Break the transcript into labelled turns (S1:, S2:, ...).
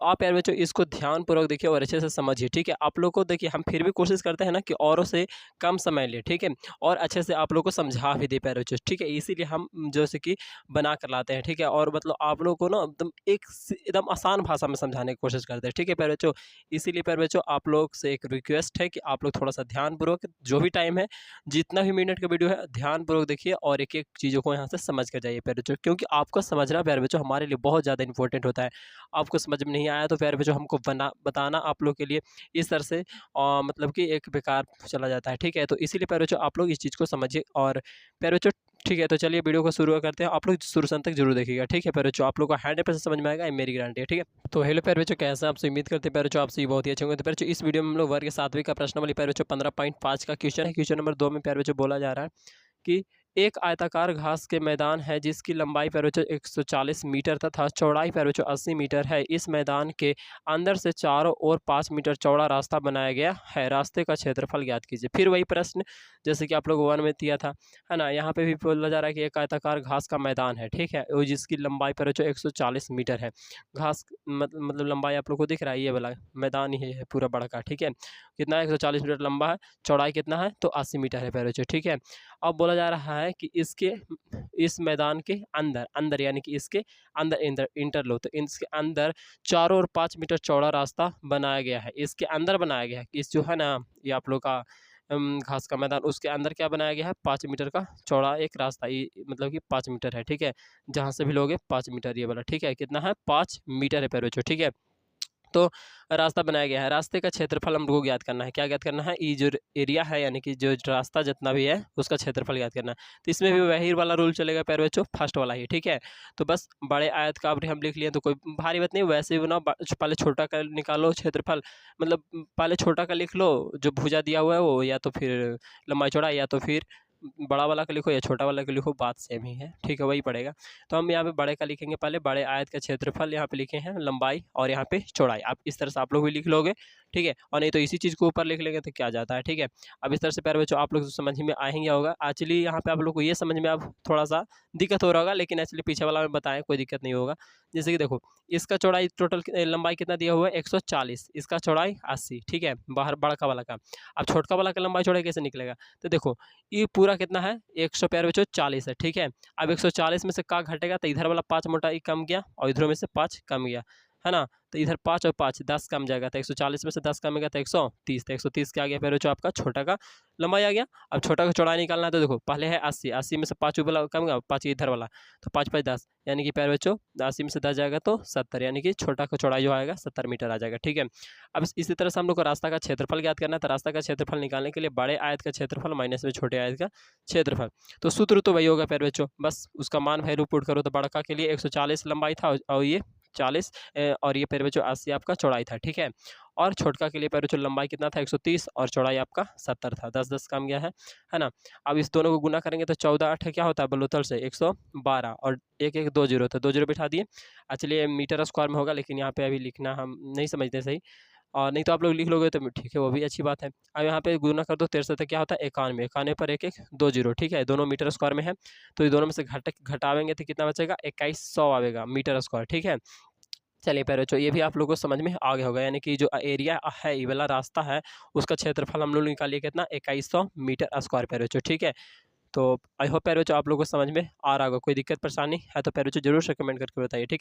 S1: आप यार बच्चों इसको ध्यानपूर्वक देखिए और अच्छे से समझिए, ठीक है। आप लोग को देखिए हम फिर भी कोशिश करते हैं ना कि औरों से कम समय लें, ठीक है, और अच्छे से आप लोग को समझा भी दे प्यारे बच्चों, ठीक है। इसीलिए हम जैसे कि बना कर लाते हैं, ठीक है, और मतलब आप लोगों को ना एकदम आसान भाषा में समझाने की कोशिश करते हैं, ठीक है प्यारे बच्चों। इसीलिए प्यारे बच्चों आप लोग से एक रिक्वेस्ट है कि आप लोग थोड़ा सा ध्यानपूर्वक जो भी टाइम है, जितना भी मिनट का वीडियो है, ध्यानपूर्वक देखिए और एक एक चीज़ों को यहाँ से समझ कर जाइए प्यारे बच्चों, क्योंकि आपको समझना प्यारे बच्चों हमारे लिए बहुत ज़्यादा इंपॉर्टेंट होता है। आपको समझ में नहीं आया तो प्यारे बच्चों हमको बताना आप लोग के लिए इस तरह से मतलब कि एक बेकार चला जाता है, ठीक है। तो इसीलिए प्यारे बच्चों आप लोग इस चीज़ को समझिए और प्यारे बच्चों, ठीक है। तो चलिए वीडियो को शुरू करते हैं, आप लोग शुरू से अंत तक जरूर देखिएगा, ठीक है प्यारे बच्चों। आप लोग को 100% समझ में आएगा, ये मेरी गारंटी है, ठीक है। तो हेलो प्यारे बच्चों, कैसे हैं आपसे, उम्मीद करते हैं प्यारे बच्चों आपसे बहुत ही अच्छे होंगे। तो प्यारे बच्चों इस वीडियो में हम लोग वर्ग 7वीं का प्रश्न वाली प्यारे बच्चों 15.5 का क्वेश्चन है। क्वेश्चन नंबर 2 में प्यारे बच्चों बोला जा रहा है कि एक आयताकार घास के मैदान है जिसकी लंबाई प्यारे बच्चों 140 मीटर तथा चौड़ाई प्यारे बच्चों 80 मीटर है। इस मैदान के अंदर से चारों ओर 5 मीटर चौड़ा रास्ता बनाया गया है। रास्ते का क्षेत्रफल ज्ञात कीजिए। फिर वही प्रश्न जैसे कि आप लोग 1 में दिया था, है ना। यहाँ पे भी बोला जा रहा है कि एक आयताकार घास का मैदान है, ठीक है, वो जिसकी लंबाई प्यारे बच्चों 140 मीटर है। घास मतलब लंबाई आप लोग को दिख रहा है, ये वाला मैदान ही है पूरा बड़ा का, ठीक है। कितना है, 140 मीटर लंबा है, चौड़ाई कितना है तो 80 मीटर है प्यारे बच्चों, ठीक है। अब बोला जा रहा है कि इस मैदान के अंदर अंदर यानी कि इसके अंदर इंटरलो, तो इसके अंदर चारों ओर 5 मीटर चौड़ा रास्ता बनाया गया है। इसके अंदर बनाया गया है, इस जो है ना ये आप लोग का घास का मैदान, उसके अंदर क्या बनाया गया है, 5 मीटर का चौड़ा एक रास्ता, ये मतलब कि 5 मीटर है, ठीक है। जहाँ से भी लोगे 5 मीटर ये वाला, ठीक है। कितना है, 5 मीटर है प्यारे बच्चों, ठीक है। तो रास्ता बनाया गया है, रास्ते का क्षेत्रफल हम लोग को ज्ञात करना है। क्या ज्ञात करना है, ये जो एरिया है यानी कि जो रास्ता जितना भी है उसका क्षेत्रफल ज्ञात करना है। तो इसमें भी वही वाला रूल चलेगा प्यारे बच्चों, फर्स्ट वाला ही, ठीक है। तो बस बड़े आयत का अब हम लिख लिए तो कोई भारी बात नहीं, वैसे ही बनाओ, पहले छोटा का निकालो क्षेत्रफल, मतलब पहले छोटा का लिख लो जो भुजा दिया हुआ है वो, या तो फिर लंबाई चौड़ा, या तो फिर बड़ा वाला का लिखो या छोटा वाला का लिखो, बात सेम ही है, ठीक है, वही पड़ेगा। तो हम यहाँ पे बड़े का लिखेंगे, पहले बड़े आयत का क्षेत्रफल यहाँ पे लिखे हैं, लंबाई और यहाँ पे चौड़ाई। आप इस तरह से आप लोग भी लिख लोगे, ठीक है, और नहीं तो इसी चीज़ को ऊपर लिख लेंगे तो क्या जाता है, ठीक है। अब इस तरह से प्यारे बच्चों आप लोग समझ में आएंगे होगा। एक्चुअली यहाँ पे आप लोग को ये समझ में अब थोड़ा सा दिक्कत हो रहा होगा, लेकिन एक्चुअली पीछे वाला में बताएं कोई दिक्कत नहीं होगा। जैसे कि देखो, इसका चौड़ाई टोटल लंबाई कितना दिया हुआ है, 140, इसका चौड़ाई 80, ठीक है, बाहर बड़का वाला का। अब छोटका वाला का लंबाई चौड़ाई कैसे निकलेगा, तो देखो ये पूरा कितना है, 100 प्यारे बच्चों 40 है, ठीक है। अब 140 में से का घटेगा तो इधर वाला 5 मोटा कम गया और इधरों में से 5 कम गया, है ना। तो इधर 5 और 5 10 कम जाएगा, तो 140 में से 10 कम गया तो 130, तो 130 क्या आ गया प्यारे बच्चों, आपका छोटा का लंबाई आ गया। अब छोटा का चौड़ाई निकालना है तो देखो पहले है 80, 80 में से 5 वाला कम गया, 5 इधर वाला, तो 5 5 10, यानी कि प्यारे बच्चों 80 में से 10 जाएगा तो 70, यानी कि छोटा का चौड़ाई जो आएगा 70 मीटर आ जाएगा, ठीक है। अब इसी तरह से हम लोग को रास्ता का क्षेत्रफल ज्ञात करना है। तो रास्ता का क्षेत्रफल निकालने के लिए बड़े आयत का क्षेत्रफल माइनस में छोटे आयत का क्षेत्रफल, तो सूत्र तो वही होगा प्यारे बच्चों, बस उसका मान वैल्यू पुट करो। तो बड़का के लिए 140 लंबाई था और ये 40 और ये प्यारे बच्चों 80 आपका चौड़ाई था, ठीक है। और छोटका के लिए प्यारे बच्चों लंबाई कितना था, 130 और चौड़ाई आपका 70 था, 10 10 कम गया है ना। अब इस दोनों को गुना करेंगे तो 14 8 क्या होता है बलोतल से 112 और 1 1 2 जीरो, तो 2 जीरो बिठा दिए। एक्चुअली मीटर स्क्वायर में होगा, लेकिन यहाँ पे अभी लिखना हम नहीं समझते सही, और नहीं तो आप लोग लिख लोगे तो ठीक है, वो भी अच्छी बात है। अब यहाँ पे गुना कर दो 13 से, क्या होता है 91, 91 पर 1 1 2 जीरो, ठीक है, दोनों मीटर स्क्वायर में है। तो ये दोनों में से घटावेंगे तो कितना बचेगा, 2100 आएगा मीटर स्क्वायर, ठीक है। चलिए प्यारे बच्चों ये भी आप लोगों को समझ में आ गया होगा, यानी कि जो एरिया है ये वाला रास्ता है उसका क्षेत्रफल हम लोग निकालिए कितना, 2100 मीटर स्क्वायर प्यारे बच्चों, ठीक है। तो आई होप प्यारे बच्चों आप लोगों को समझ में आ रहा होगा। कोई दिक्कत परेशानी है तो प्यारे बच्चों जरूर से कमेंट करके बताइए, ठीक है।